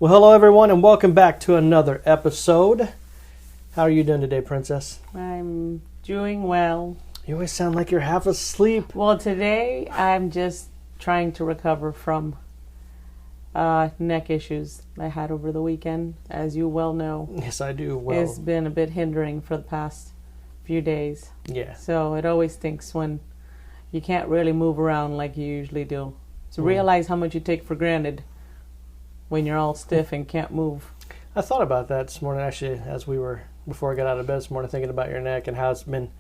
Well, hello everyone, and welcome back to another episode. How are you doing today, Princess? I'm doing well. You always sound like you're half asleep. Well, today I'm just trying to recover from neck issues I had over the weekend, as you well know. Yes, I do. Well, It's been a bit hindering for the past few days. Yeah. So it always stinks when you can't really move around like you usually do. So realize how much you take for granted when you're all stiff and can't move. I thought about that this morning, actually, before I got out of bed this morning, thinking about your neck and how it's been,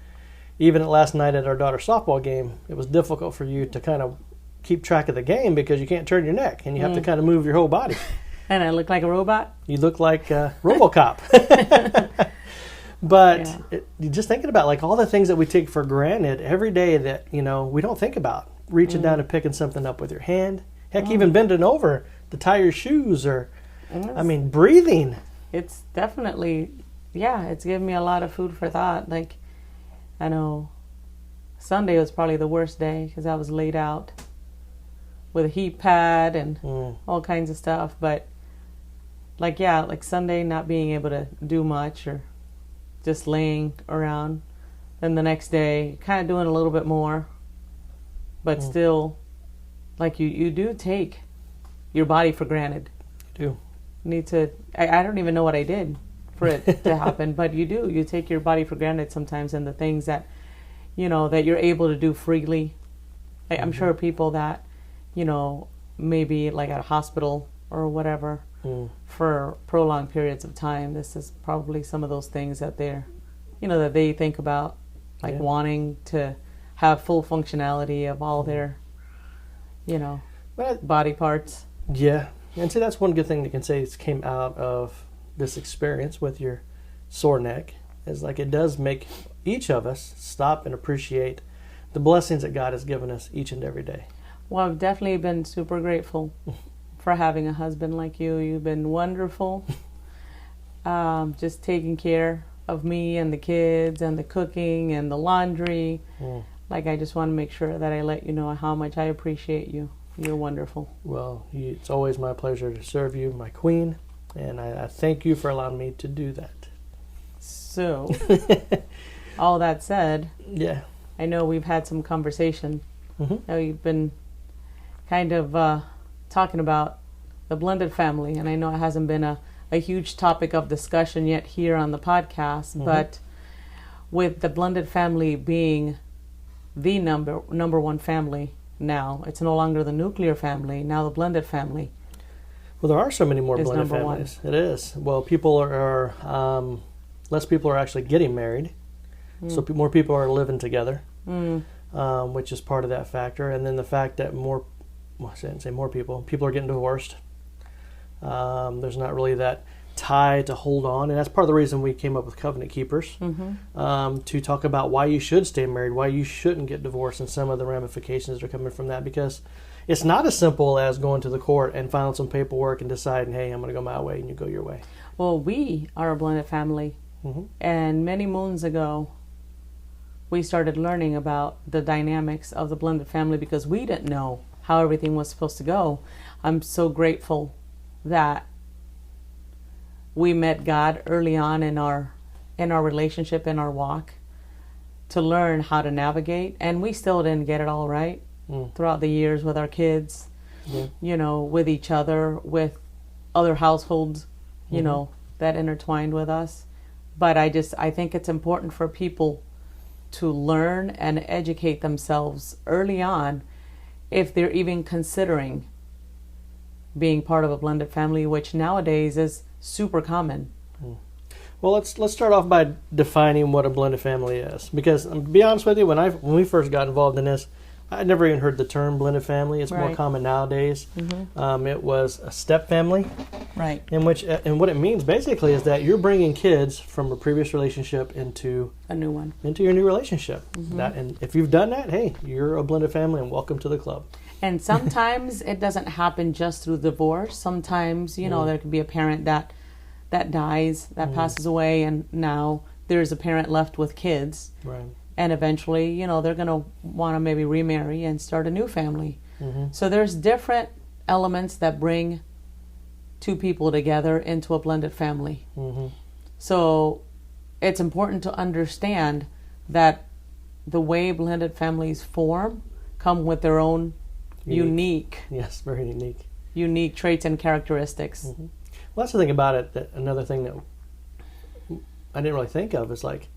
even last night at our daughter's softball game, it was difficult for you to kind of keep track of the game because you can't turn your neck and you have to kind of move your whole body. And I look like a robot? You look like RoboCop. But you're just thinking about like all the things that we take for granted every day that, we don't think about. Reaching down and picking something up with your hand. Heck, even bending over to tie your shoes or, breathing. It's definitely, it's given me a lot of food for thought. Like, I know Sunday was probably the worst day because I was laid out with a heat pad and all kinds of stuff. But, like Sunday not being able to do much or just laying around. Then the next day, kind of doing a little bit more. But still, like you do take your body for granted. You do. I don't even know what I did for it to happen, but you do. You take your body for granted sometimes, and the things that, that you're able to do freely. I'm sure people that, maybe like at a hospital or whatever for prolonged periods of time, this is probably some of those things that they're, that they think about, like wanting to have full functionality of all their, body parts. Yeah. And see, that's one good thing that can say came out of this experience with your sore neck is like it does make each of us stop and appreciate the blessings that God has given us each and every day. Well, I've definitely been super grateful for having a husband like you. You've been wonderful. Just taking care of me and the kids and the cooking and the laundry. Like, I just want to make sure that I let you know how much I appreciate you. You're wonderful. Well, it's always my pleasure to serve you, my queen, and I thank you for allowing me to do that. So, all that said, I know we've had some conversation. Now you've been kind of talking about the blended family, and I know it hasn't been a huge topic of discussion yet here on the podcast, but with the blended family being the number one family now, it's no longer the nuclear family, now the blended family. Well, there are so many more blended families. It is. Well, people are less people are actually getting married, so more people are living together, which is part of that factor. And then the fact that people are getting divorced. There's not really that tie to hold on, and that's part of the reason we came up with Covenant Keepers, to talk about why you should stay married, why you shouldn't get divorced, and some of the ramifications that are coming from that, because it's not as simple as going to the court and filing some paperwork and deciding, hey, I'm going to go my way and you go your way. Well, we are a blended family, and many moons ago we started learning about the dynamics of the blended family because we didn't know how everything was supposed to go. I'm so grateful that we met God early on in our relationship, in our walk, to learn how to navigate. And we still didn't get it all right throughout the years with our kids, with each other, with other households, that intertwined with us. But I think it's important for people to learn and educate themselves early on if they're even considering being part of a blended family, which nowadays is super common. Well, let's start off by defining what a blended family is, because to be honest with you, when we first got involved in this, I never even heard the term blended family. It's more common nowadays. It was a step family, right? And what it means basically is that you're bringing kids from a previous relationship into a new one, into your new relationship. And if you've done that, hey, you're a blended family, and welcome to the club. And sometimes it doesn't happen just through divorce. Sometimes, there could be a parent that dies, that passes away, and now there's a parent left with kids. Right. And eventually, they're going to want to maybe remarry and start a new family. So there's different elements that bring two people together into a blended family. Mm-hmm. So it's important to understand that the way blended families form come with their own unique yes, very unique traits and characteristics. Mm-hmm. Well, that's the thing about it. That another thing that I didn't really think of is like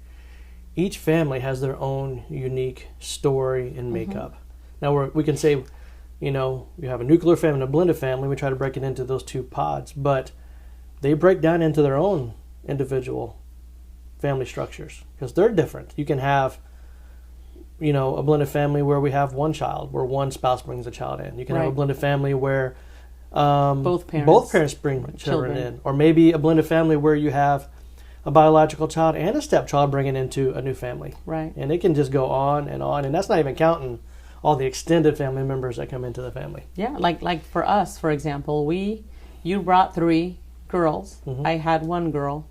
each family has their own unique story and makeup. Mm-hmm. Now we can say, you know, you have a nuclear family and a blended family. We try to break it into those two pods, but they break down into their own individual family structures because they're different. You can have, you know, a blended family where we have one child, where one spouse brings a child in. You can have a blended family where both parents bring children in, or maybe a blended family where you have a biological child and a stepchild bringing into a new family. Right. And it can just go on, and that's not even counting all the extended family members that come into the family. Yeah, like for us, for example, you brought 3 girls. Mm-hmm. I had 1 girl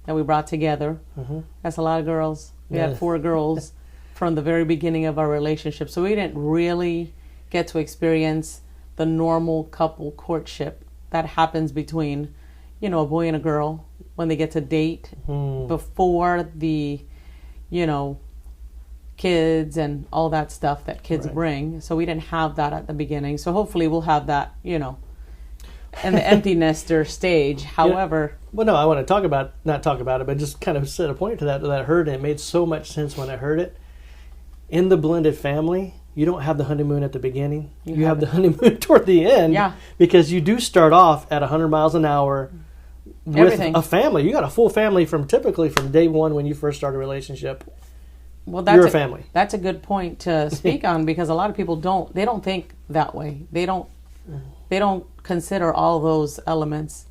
that we brought together. Mm-hmm. That's a lot of girls. We had 4 girls from the very beginning of our relationship. So we didn't really get to experience the normal couple courtship that happens between, you know, a boy and a girl when they get to date before the, you know, kids and all that stuff that kids bring. So we didn't have that at the beginning. So hopefully we'll have that, you know, in the empty nester stage. However, well, no, I want to not talk about it, but just kind of set a point to that I heard, and it made so much sense when I heard it. In the blended family, you don't have the honeymoon at the beginning. You have the honeymoon toward the end. Yeah. Because you do start off at 100 miles an hour with a family. You got a full family typically from day one when you first start a relationship. Well, that's you're a family. That's a good point to speak on, because a lot of people don't think that way. They don't consider all those elements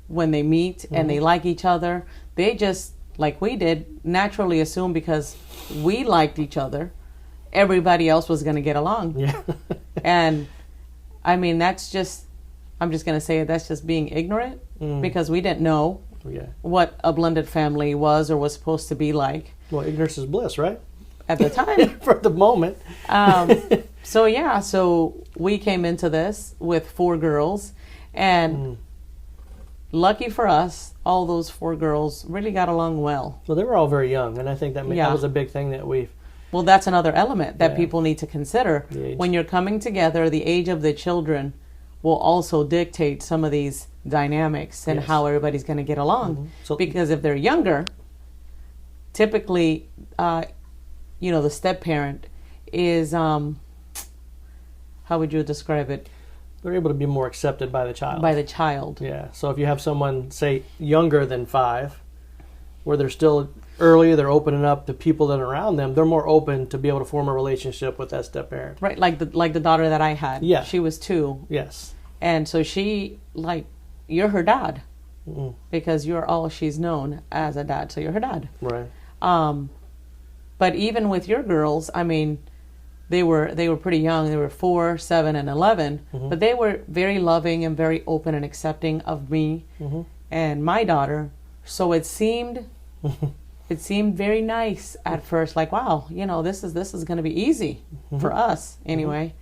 when they meet and they like each other. They just, like we did, naturally assume because we liked each other, everybody else was going to get along. Yeah. And I mean, I'm just going to say that's just being ignorant because we didn't know what a blended family was or was supposed to be like. Well, ignorance is bliss, right? At the time. For the moment. So we came into this with 4 girls, and lucky for us, all those 4 girls really got along well. Well, they were all very young, and I think that was a big thing that Well, that's another element that people need to consider. When you're coming together, the age of the children will also dictate some of these dynamics and how everybody's going to get along. Mm-hmm. So, because if they're younger, typically, you know, the step-parent is, how would you describe it? They're able to be more accepted by the child. By the child. Yeah. So if you have someone, say, younger than 5, where they're still early, they're opening up to people that are around them, they're more open to be able to form a relationship with that step-parent. Right, like the daughter that I had. Yeah. She was 2. Yes. And so she, you're her dad. Because you're all she's known as a dad, so you're her dad. Right. But even with your girls, I mean, they were pretty young. They were 4, 7, and 11. But they were very loving and very open and accepting of me and my daughter. So it seemed very nice at first. Like, wow, you know, this is going to be easy for us anyway.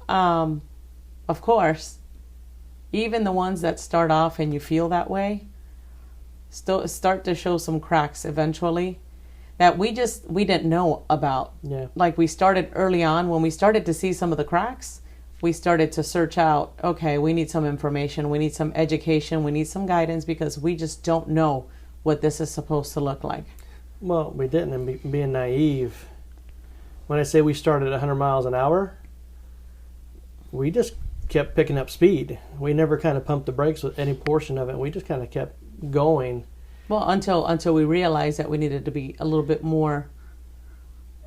Of course, even the ones that start off and you feel that way, start to show some cracks eventually that we didn't know about. Yeah. Like we started early on, when we started to see some of the cracks, we started to search out, okay, we need some information, we need some education, we need some guidance, because we just don't know what this is supposed to look like. Well, we didn't, and being naive. When I say we started at 100 miles an hour, we just kept picking up speed. We never kind of pumped the brakes with any portion of it. We just kind of kept going. Well, until we realized that we needed to be a little bit more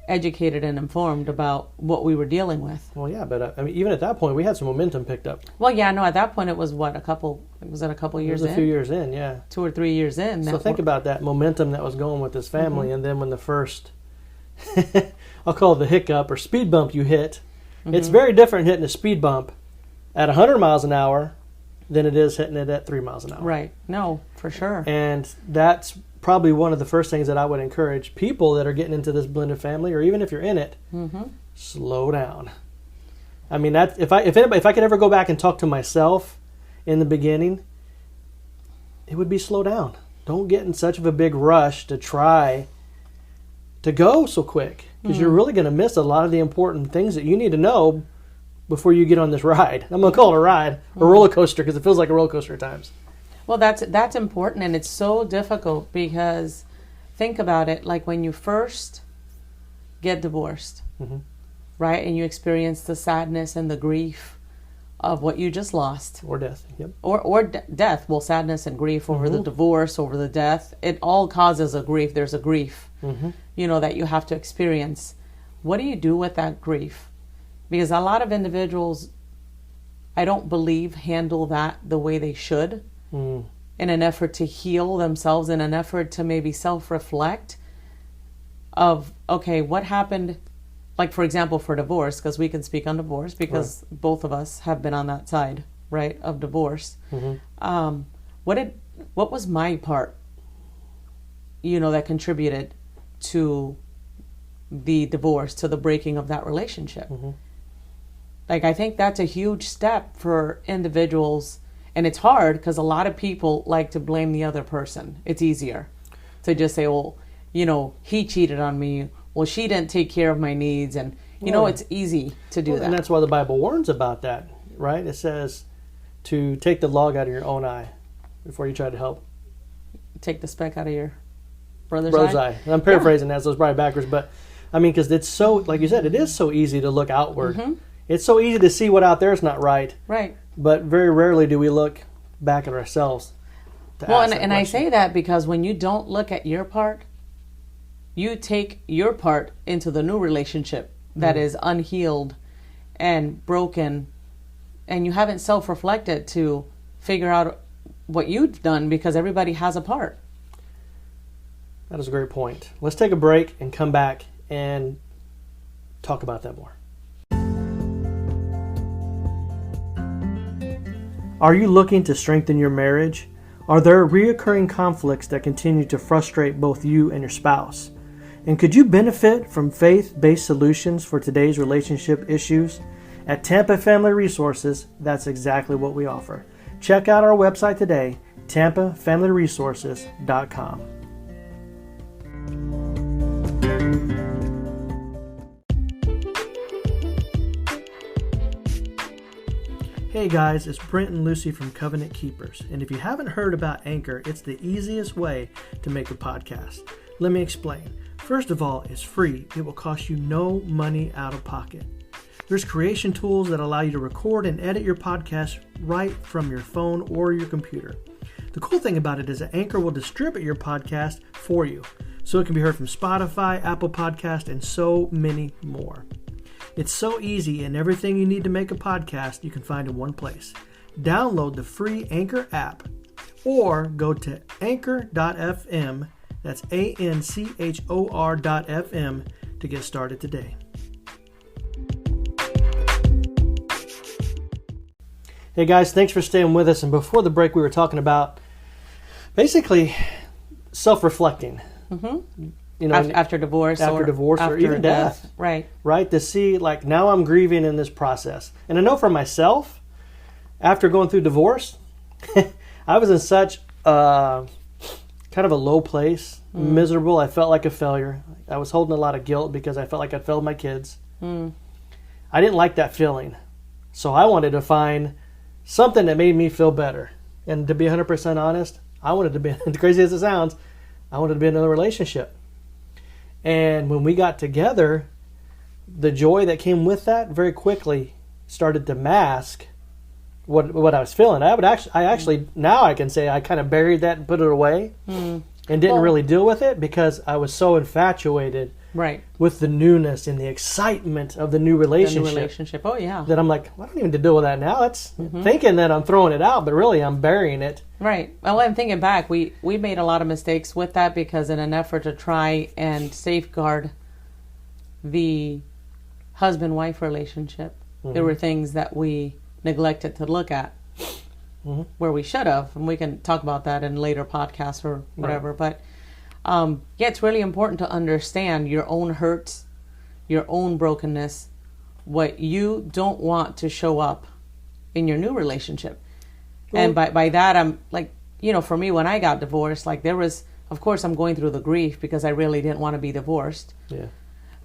educated and informed about what we were dealing with. Well, yeah, but I mean, even at that point, we had some momentum picked up. Well, yeah, no, at that point it was a couple years in? It was a few years in, yeah. 2 or 3 years in. So think about that momentum that was going with this family, and then when the first, I'll call it the hiccup or speed bump you hit, it's very different hitting a speed bump at 100 miles an hour than it is hitting it at 3 miles an hour. Right. No, for sure. And that's probably one of the first things that I would encourage people that are getting into this blended family, or even if you're in it, slow down. I mean, that if I could ever go back and talk to myself in the beginning, it would be slow down. Don't get in such of a big rush to try to go so quick, because you're really going to miss a lot of the important things that you need to know before you get on this ride. I'm going to call it a ride, a roller coaster, because it feels like a roller coaster at times. Well, that's important, and it's so difficult because think about it, like when you first get divorced, right, and you experience the sadness and the grief of what you just lost. Or death, yep. Or death. Well, sadness and grief over the divorce, over the death. It all causes a grief. There's a grief, that you have to experience. What do you do with that grief? Because a lot of individuals, I don't believe, handle that the way they should in an effort to heal themselves, in an effort to maybe self-reflect of, okay, what happened? Like, for example, for divorce, because we can speak on divorce because both of us have been on that side, right, of divorce. What was my part, that contributed to the divorce, to the breaking of that relationship? Like, I think that's a huge step for individuals, and it's hard because a lot of people like to blame the other person. It's easier to just say, well, he cheated on me. Well, she didn't take care of my needs, and it's easy to do that. And that's why the Bible warns about that, right? It says to take the log out of your own eye before you try to help. Take the speck out of your brother's eye. I'm paraphrasing that, so it's probably backwards, but I mean, because it's so, like you said, it is so easy to look outward. It's so easy to see what out there is not right. Right. But very rarely do we look back at ourselves. And I say that because when you don't look at your part, you take your part into the new relationship that is unhealed and broken, and you haven't self-reflected to figure out what you've done, because everybody has a part. That is a great point. Let's take a break and come back and talk about that more. Are you looking to strengthen your marriage? Are there reoccurring conflicts that continue to frustrate both you and your spouse? And could you benefit from faith-based solutions for today's relationship issues? At Tampa Family Resources, that's exactly what we offer. Check out our website today, tampafamilyresources.com. Hey guys, it's Brent and Lucy from Covenant Keepers. And if you haven't heard about Anchor, it's the easiest way to make a podcast. Let me explain. First of all, it's free. It will cost you no money out of pocket. There's creation tools that allow you to record and edit your podcast right from your phone or your computer. The cool thing about it is that Anchor will distribute your podcast for you, so it can be heard from Spotify, Apple Podcast, and so many more. It's so easy, and everything you need to make a podcast you can find in one place. Download the free Anchor app or go to anchor.fm, that's ANCHOR.FM, to get started today. Hey guys, thanks for staying with us. And before the break, we were talking about basically self-reflecting. After divorce or even death. Right. To see, like, now I'm grieving in this process. And I know for myself, after going through divorce, I was in such kind of a low place, miserable. I felt like a failure. I was holding a lot of guilt because I felt like I'd failed my kids. I didn't like that feeling. So I wanted to find something that made me feel better. And to be 100% honest, I wanted to be, as crazy as it sounds, I wanted to be in another relationship. And when we got together, the joy that came with that very quickly started to mask what I was feeling. I actually now I can say I kind of buried that and put it away and didn't really deal with it because I was so infatuated with the newness and the excitement of the new relationship. Oh, yeah. That I'm like, well, I don't even need to deal with that now. That's thinking that I'm throwing it out, but really I'm burying it. Right. Well, I'm thinking back, we made a lot of mistakes with that because in an effort to try and safeguard the husband-wife relationship, there were things that we neglected to look at where we should have. And we can talk about that in later podcasts or whatever. But it's really important to understand your own hurts, your own brokenness, what you don't want to show up in your new relationship. And by that, I'm like, for me, when I got divorced, like there was, of course, I'm going through the grief because I really didn't want to be divorced. Yeah.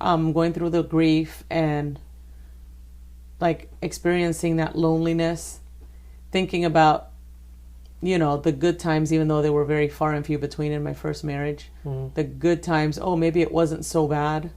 I'm going through the grief and like experiencing that loneliness, thinking about, the good times, even though they were very far and few between in my first marriage. The good times, maybe it wasn't so bad,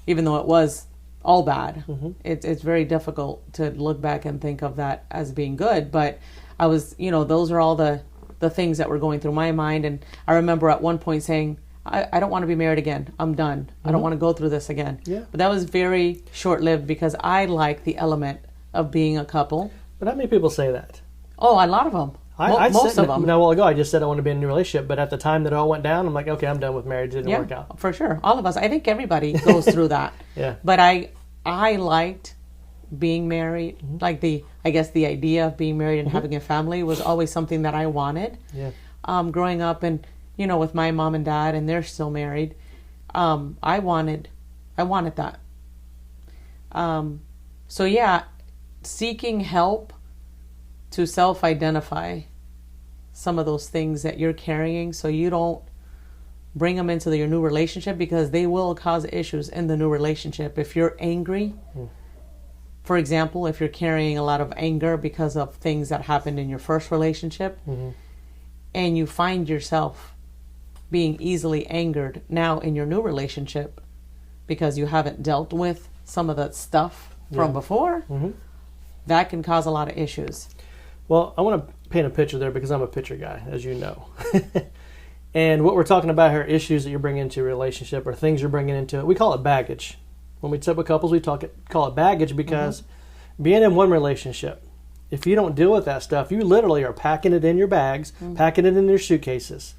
even though it was all bad. It's very difficult to look back and think of that as being good. But I was, those are all the things that were going through my mind. And I remember at one point saying, I don't want to be married again. I'm done. I don't want to go through this again. Yeah. But that was very short-lived because I like the element of being a couple. But how many people say that? Oh, a lot of them. Most of them. Now, a while ago, I just said I want to be in a new relationship, but at the time that it all went down, I'm like, okay, I'm done with marriage. It didn't work out. For sure. All of us. I think everybody goes through that. Yeah. But I liked being married. Like the idea of being married and having a family was always something that I wanted. Yeah. Growing up and, with my mom and dad, and they're still married. I wanted that. So yeah, seeking help to self-identify some of those things that you're carrying so you don't bring them into your new relationship, because they will cause issues in the new relationship. If you're angry, for example, if you're carrying a lot of anger because of things that happened in your first relationship, and you find yourself being easily angered now in your new relationship because you haven't dealt with some of that stuff from before, that can cause a lot of issues. Well, I want to paint a picture there because I'm a picture guy, as you know. And what we're talking about here are issues that you're bringing into a relationship or things you're bringing into it. We call it baggage. When we sit with couples, we call it baggage because being in one relationship, if you don't deal with that stuff, you literally are packing it in your bags, packing it in your suitcases,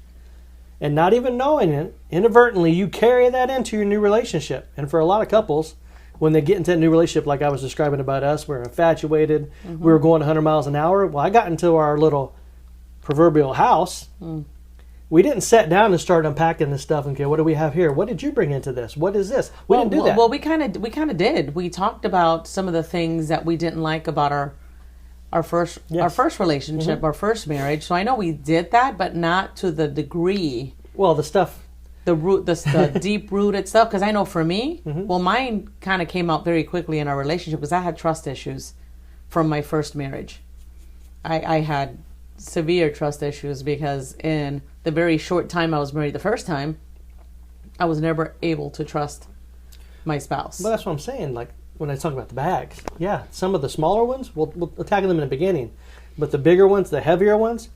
and not even knowing it, inadvertently, you carry that into your new relationship. And for a lot of couples, when they get into a new relationship, like I was describing about us, we're infatuated, we were going 100 miles an hour. Well, I got into our little proverbial house. We didn't sit down and start unpacking this stuff and go, what do we have here? What did you bring into this? What is this? We didn't do that. Well, we kind of did. We talked about some of the things that we didn't like about our first relationship, our first marriage. So I know we did that, but not to the degree. Well, the stuff. The deep-rooted stuff, because I know for me, well, mine kind of came out very quickly in our relationship because I had trust issues from my first marriage. I had severe trust issues because in the very short time I was married the first time, I was never able to trust my spouse. Well, that's what I'm saying. Like when I talk about the bags, some of the smaller ones, we'll tackle them in the beginning, but the bigger ones, the heavier ones,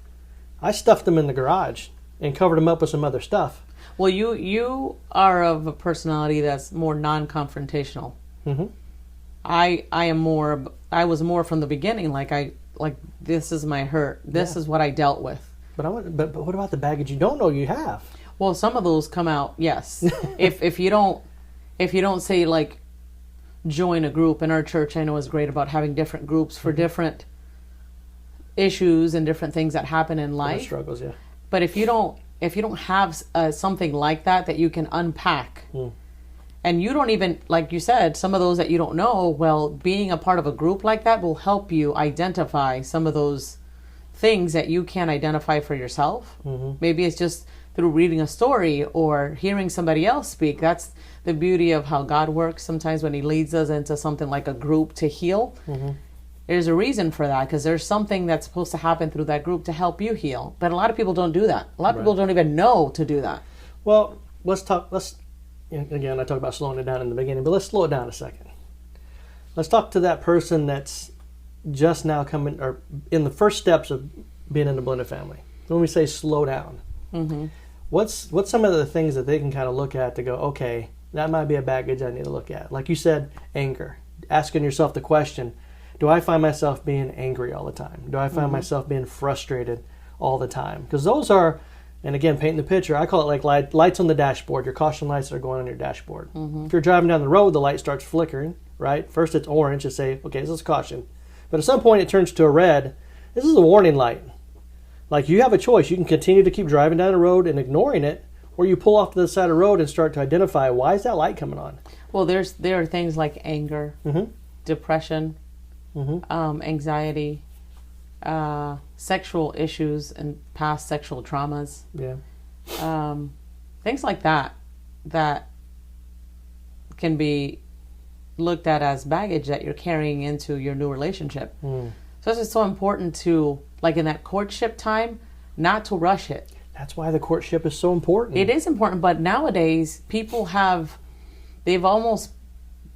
I stuffed them in the garage and covered them up with some other stuff. Well, you are of a personality that's more non-confrontational. I was more from the beginning. Like this is my hurt. This is what I dealt with. But what about the baggage you don't know you have? Well, some of those come out. Yes, if you don't say like join a group in our church, I know is great about having different groups for different issues and different things that happen in life. Struggles, yeah. But if you don't have something like that you can unpack, and you don't even, like you said, some of those that you don't know, well, being a part of a group like that will help you identify some of those things that you can't identify for yourself. Maybe it's just through reading a story or hearing somebody else speak. That's the beauty of how God works sometimes when he leads us into something like a group to heal. There's a reason for that, because there's something that's supposed to happen through that group to help you heal. But a lot of people don't do that. A lot of people don't even know to do that. Well, again, I talk about slowing it down in the beginning, but let's slow it down a second. Let's talk to that person that's just now coming, or in the first steps of being in a blended family. When we say slow down, what's some of the things that they can kind of look at to go, okay, that might be a baggage I need to look at? Like you said, anger. Asking yourself the question, do I find myself being angry all the time? Do I find myself being frustrated all the time? Because those are, and again, painting the picture, I call it like lights on the dashboard, your caution lights that are going on your dashboard. If you're driving down the road, the light starts flickering, right? First it's orange to say, okay, this is caution. But at some point it turns to a red. This is a warning light. Like you have a choice. You can continue to keep driving down the road and ignoring it, or you pull off to the side of the road and start to identify, why is that light coming on? Well, there are things like anger, depression, anxiety, sexual issues and past sexual traumas. Yeah. Things like that can be looked at as baggage that you're carrying into your new relationship. So it's just so important to, like in that courtship time, not to rush it. That's why the courtship is so important. It is important, but nowadays people they've almost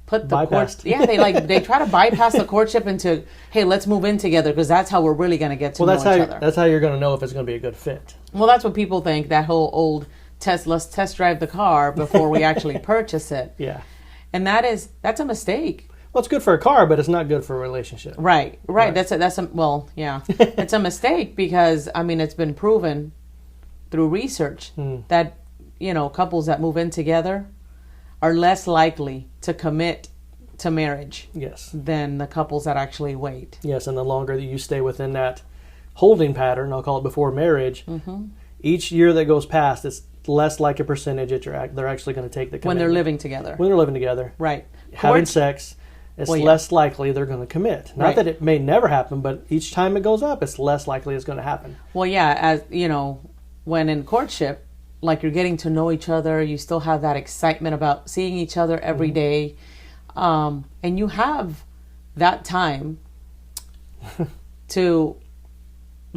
put the bypassed. They try to bypass the courtship into, hey, let's move in together because that's how we're really going to get to know each other. That's how you're going to know if it's going to be a good fit. Well, that's what people think, that whole old let's test drive the car before we actually purchase it. Yeah. And that's a mistake. Well, it's good for a car, but it's not good for a relationship. Right. That's it's a mistake because, I mean, it's been proven through research that, couples that move in together are less likely to commit to marriage. Yes. Than the couples that actually wait. Yes, and the longer that you stay within that holding pattern, I'll call it before marriage, each year that goes past, it's less like a percentage that they're actually going to take the commitment. When they're living together. When they're living together. Right. Having sex, it's less likely they're going to commit. Not that it may never happen, but each time it goes up, it's less likely it's going to happen. Well, yeah, as when in courtship, like you're getting to know each other, you still have that excitement about seeing each other every day. And you have that time to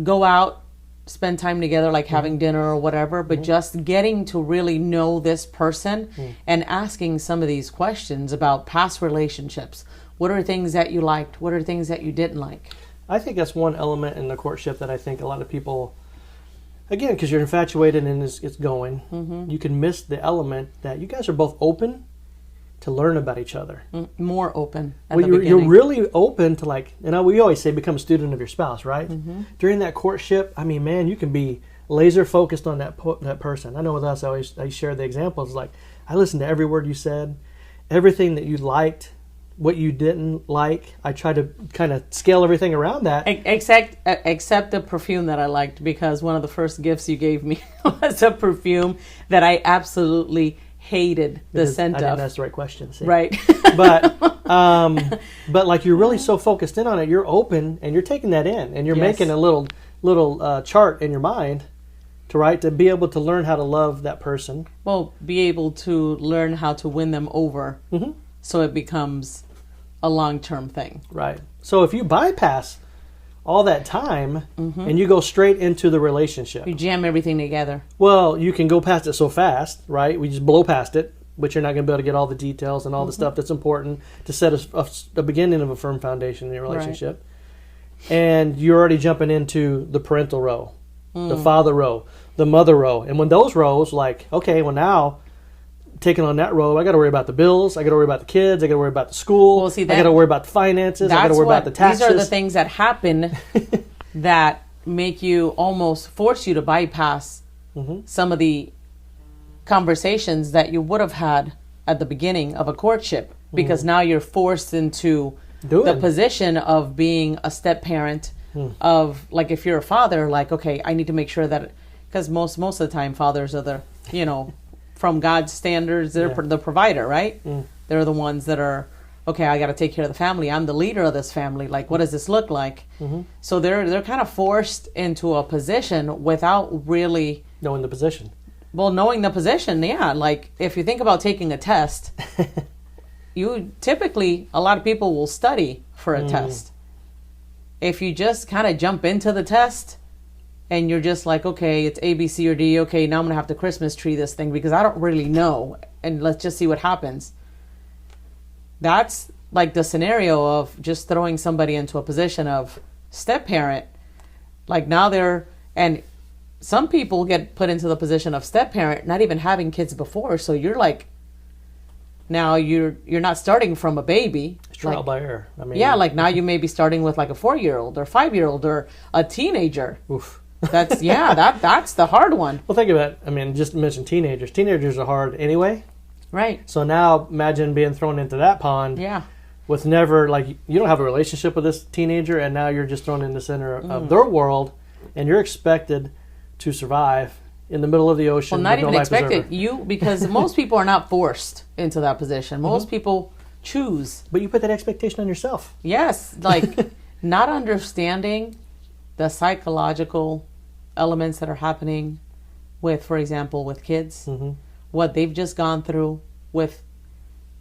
go out, spend time together, like having dinner or whatever, but just getting to really know this person and asking some of these questions about past relationships. What are things that you liked? What are things that you didn't like? I think that's one element in the courtship that I think a lot of people, again, because you're infatuated and it's going, you can miss the element that you guys are both open to learn about each other. More open at the beginning. You're really open to, like, we always say become a student of your spouse, right? During that courtship, I mean, man, you can be laser focused on that person. I know with us, I share the examples, like, I listened to every word you said, everything that you liked, what you didn't like. I try to kind of scale everything around that. Except the perfume that I liked, because one of the first gifts you gave me was a perfume that I absolutely hated the scent of. I didn't ask the right question. See? Right. but like, you're really so focused in on it, you're open and you're taking that in, and you're making a little chart in your mind to be able to learn how to love that person. Well, be able to learn how to win them over, so it becomes a long-term thing. Right. So if you bypass all that time and you go straight into the relationship, you jam everything together. Well, you can go past it so fast, right? We just blow past it, but you're not going to be able to get all the details and all the stuff that's important to set a beginning of a firm foundation in your relationship. Right. And you're already jumping into the parental row, the father row, the mother row. And when those rows, like, okay, well, now taking on that row, I got to worry about the bills, I got to worry about the kids, I got to worry about the school, I got to worry about the finances, I got to worry about the taxes. These are the things that happen that make you almost force you to bypass some of the conversations that you would have had at the beginning of a courtship, because now you're forced into the position of being a step parent, of, like, if you're a father, like, okay, I need to make sure that, because most of the time fathers are the, from God's standards, they're the provider, right? They're the ones that are, okay, I got to take care of the family. I'm the leader of this family. Like, what does this look like? So they're kind of forced into a position without really knowing the position. Well, knowing the position, yeah. Like, if you think about taking a test, you typically, a lot of people will study for a test. If you just kind of jump into the test, and you're just like, okay, it's A, B, C, or D. Okay, now I'm going to have to Christmas tree this thing because I don't really know. And let's just see what happens. That's like the scenario of just throwing somebody into a position of step parent. Like, now and some people get put into the position of step parent, not even having kids before. So you're like, now you're not starting from a baby. It's trial by error. I mean, yeah, like now you may be starting with like a 4-year-old or 5-year-old or a teenager. Oof. That's that's the hard one. Well, think about it. I mean, just mention teenagers. Teenagers are hard anyway. Right. So now imagine being thrown into that pond. Yeah. With never, like, you don't have a relationship with this teenager, and now you're just thrown in the center of their world, and you're expected to survive in the middle of the ocean. Well, not even expected. Because most people are not forced into that position. Most people choose. But you put that expectation on yourself. Yes. Like, not understanding the psychological elements that are happening with, for example, with kids, what they've just gone through with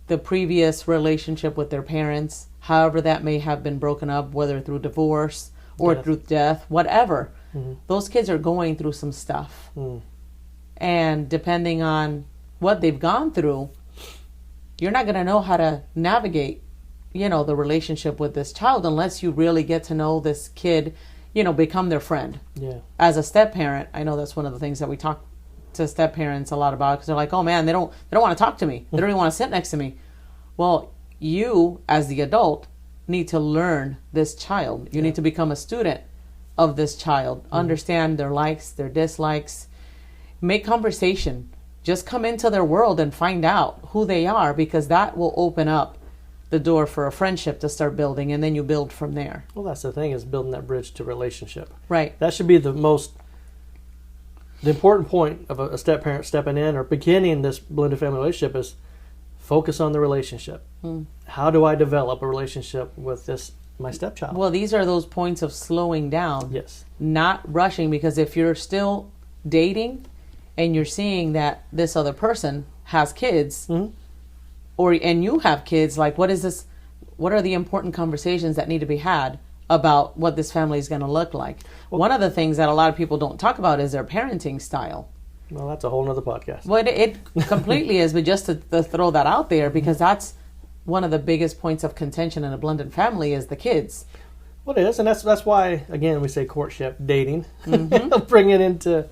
the previous relationship with their parents, however that may have been broken up, whether through divorce or through death, whatever. Those kids are going through some stuff. And depending on what they've gone through, you're not going to know how to navigate, the relationship with this child unless you really get to know this kid, become their friend. Yeah. As a step-parent, I know that's one of the things that we talk to step-parents a lot about, because they're like, oh man, they don't want to talk to me. They don't even want to sit next to me. Well, you as the adult need to learn this child. You need to become a student of this child, understand their likes, their dislikes, make conversation. Just come into their world and find out who they are, because that will open up the door for a friendship to start building, and then you build from there. Well, that's the thing, is building that bridge to relationship. Right. That should be the important point of a step-parent stepping in or beginning this blended family relationship, is focus on the relationship. How do I develop a relationship with my stepchild? Well, these are those points of slowing down. Yes. Not rushing, because if you're still dating and you're seeing that this other person has kids, and you have kids, like, what are the important conversations that need to be had about what this family is going to look like? Well, one of the things that a lot of people don't talk about is their parenting style. Well, that's a whole nother podcast. Well, it completely is, but just to throw that out there, because that's one of the biggest points of contention in a blended family is the kids. Well, it is, and that's why, again, we say courtship, dating. Bring it into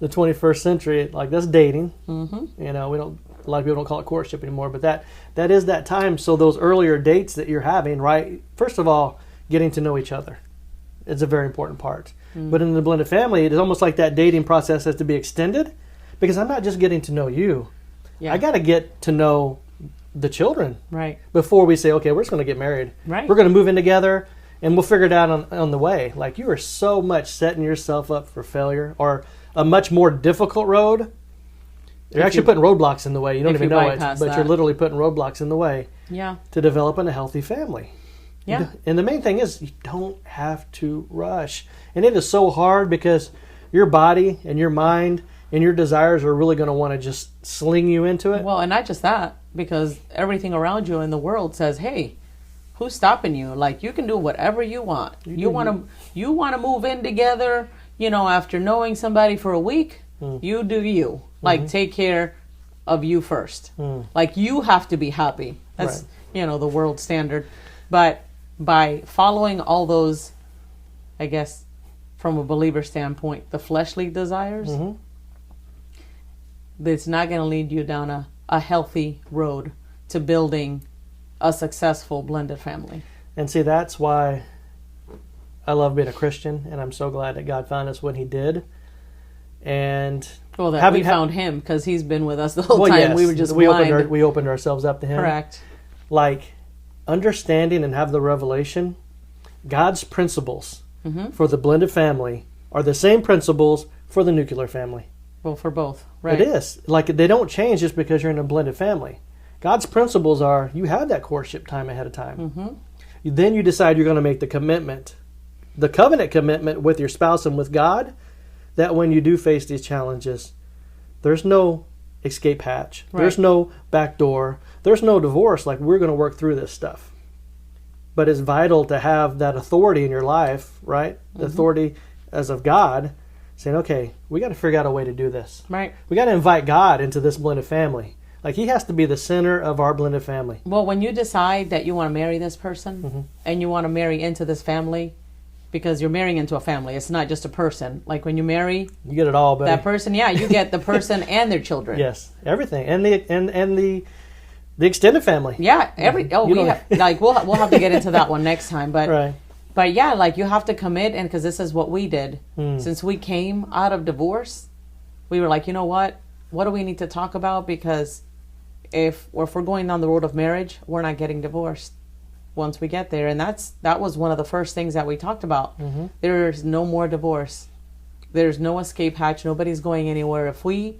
the 21st century, like, that's dating. A lot of people don't call it courtship anymore, but that is that time. So those earlier dates that you're having, right? First of all, getting to know each other is a very important part. But in the blended family, it's almost like that dating process has to be extended, because I'm not just getting to know you. Yeah. I got to get to know the children, right, before we say, okay, we're just going to get married. Right. We're going to move in together, and we'll figure it out on the way. Like, you are so much setting yourself up for failure, or a much more difficult road. You're actually putting roadblocks in the way. You don't even know it, but you're literally putting roadblocks in the way to developing a healthy family. Yeah. And the main thing is, you don't have to rush. And it is so hard, because your body and your mind and your desires are really going to want to just sling you into it. Well, and not just that, because everything around you in the world says, hey, who's stopping you? Like, you can do whatever you want. You want to move in together, after knowing somebody for a week, you do you. Like, take care of you first. Like, you have to be happy. That's, the world standard. But by following all those, I guess, from a believer standpoint, the fleshly desires, it's not going to lead you down a healthy road to building a successful blended family. And see, that's why I love being a Christian, and I'm so glad that God found us when He did. And we found Him, because He's been with us the whole time. Yes, we were just blind. We opened ourselves up to Him. Correct. Like, understanding and have the revelation, God's principles for the blended family are the same principles for the nuclear family. Well, for both, right? It is. Like, they don't change just because you're in a blended family. God's principles are, you have that courtship time ahead of time. Then you decide you're going to make the commitment, the covenant commitment with your spouse and with God, that when you do face these challenges, there's no escape hatch. Right. There's no back door. There's no divorce. Like, we're going to work through this stuff. But it's vital to have that authority in your life, right? The authority as of God, saying, okay, we got to figure out a way to do this. Right. We got to invite God into this blended family. Like, He has to be the center of our blended family. Well, when you decide that you want to marry this person and you want to marry into this family, because you're marrying into a family, it's not just a person. Like, when you marry, you get it all, buddy. That person, you get the person and their children. Yes, everything, and the extended family. Yeah, we'll have to get into that one next time. But right. But yeah, like, you have to commit, and because this is what we did. Since we came out of divorce, we were like, you know what do we need to talk about? Because if we're going down the road of marriage, we're not getting divorced once we get there. And that was one of the first things that we talked about. There's no more divorce. There's no escape hatch. Nobody's going anywhere. If we,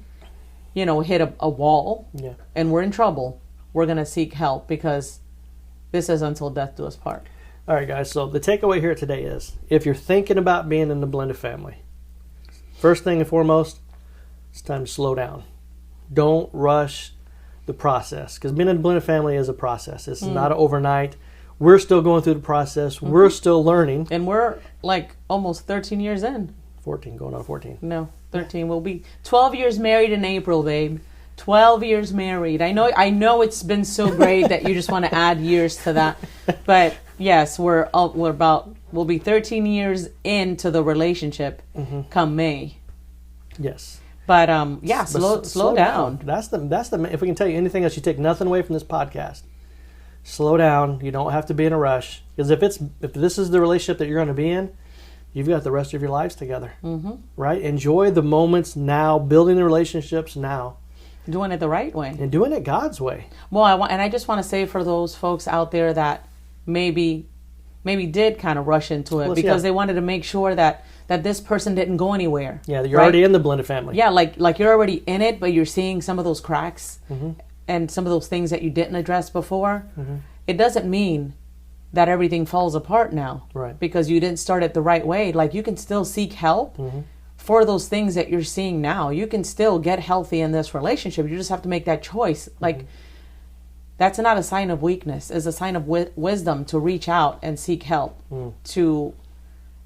hit a wall and we're in trouble, we're going to seek help, because this is until death do us part. All right, guys. So the takeaway here today is, if you're thinking about being in the blended family, first thing and foremost, it's time to slow down. Don't rush the process, because being in a blended family is a process. It's not overnight. We're still going through the process. We're still learning. And we're like almost 13 years in. 14, going on 14. No, 13. We'll be 12 years married in April, babe. 12 years married. I know it's been so great that you just want to add years to that. But yes, we'll be 13 years into the relationship come May. Yes. But slow down. That's the if we can tell you anything else, you take nothing away from this podcast. Slow down. You don't have to be in a rush, because if this is the relationship that you're going to be in, you've got the rest of your lives together. Right? Enjoy the moments now, building the relationships now. Doing it the right way. And doing it God's way. Well, I just want to say, for those folks out there that maybe did kind of rush into it because they wanted to make sure that this person didn't go anywhere. Yeah, you're already in the blended family. Yeah, like you're already in it, but you're seeing some of those cracks and some of those things that you didn't address before. It doesn't mean that everything falls apart now. Right. Because you didn't start it the right way. Like, you can still seek help for those things that you're seeing now. You can still get healthy in this relationship. You just have to make that choice. Like, that's not a sign of weakness. It's a sign of wisdom to reach out and seek help to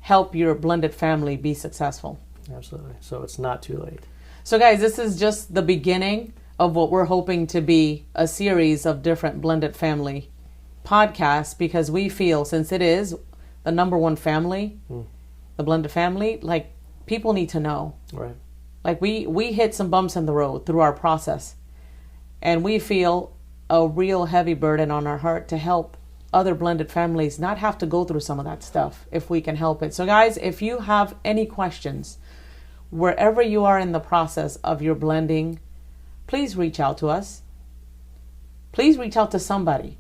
help your blended family be successful. Absolutely. So it's not too late. So guys, this is just the beginning of what we're hoping to be a series of different blended family podcasts, because we feel, since it is the number one family, the blended family, like, people need to know. Right. Like, we hit some bumps in the road through our process, and we feel a real heavy burden on our heart to help other blended families not have to go through some of that stuff if we can help it. So guys, if you have any questions, wherever you are in the process of your blending, please reach out to us. Please reach out to somebody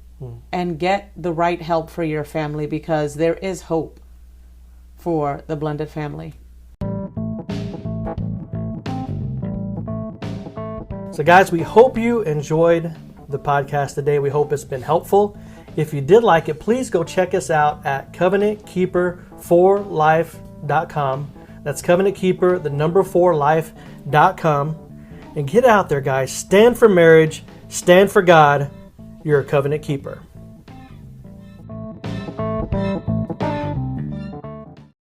and get the right help for your family, because there is hope for the blended family. So guys, we hope you enjoyed the podcast today. We hope it's been helpful. If you did like it, please go check us out at covenantkeeper4life.com. That's covenantkeeper, the number 4life.com. And get out there, guys. Stand for marriage. Stand for God. You're a covenant keeper.